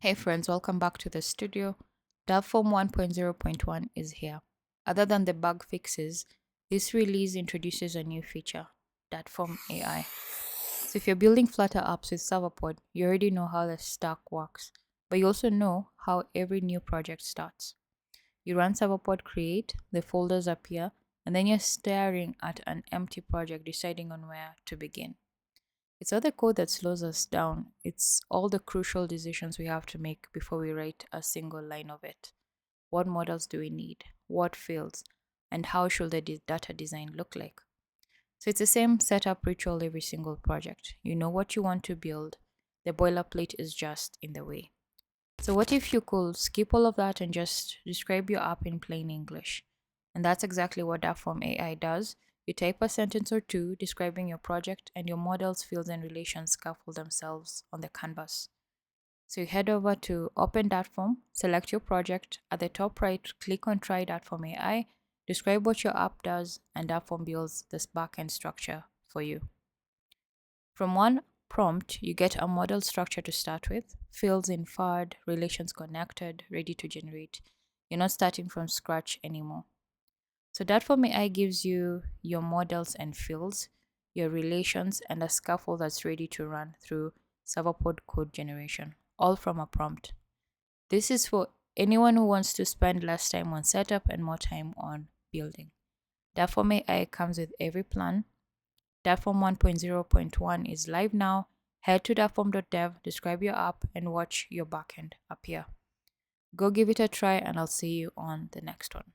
Hey friends, welcome back to the studio. Dartform 1.0.1 is here. Other than the bug fixes, this release introduces a new feature, Dartform AI. So if you're building Flutter apps with Serverpod, you already know how the stack works, but you also know how every new project starts. You run Serverpod create, the folders appear, and then you're staring at an empty project deciding on where to begin. It's not the code that slows us down, it's all the crucial decisions we have to make before we write a single line of it. What models do we need? What fields? And how should the data design look like? So it's the same setup ritual every single project. You know what you want to build, the boilerplate is just in the way. So, what if you could skip all of that and just describe your app in plain English? And that's exactly what Dartform AI does. You type a sentence or two describing your project, and your models, fields, and relations scaffold themselves on the canvas. So, you head over to Open Dartform, select your project. At the top right, click on Try Dartform AI, describe what your app does, and Dartform builds this backend structure for you. From one prompt, you get a model structure to start with, fields inferred, relations connected, ready to generate. You're not starting from scratch anymore. So Dartform AI gives you your models and fields, your relations, and a scaffold that's ready to run through Serverpod code generation, all from a prompt. This is for anyone who wants to spend less time on setup and more time on building. Dartform AI comes with every plan. Dartform 1.0.1 is live now. Head to dartform.dev, describe your app, and watch your backend appear. Go give it a try, and I'll see you on the next one.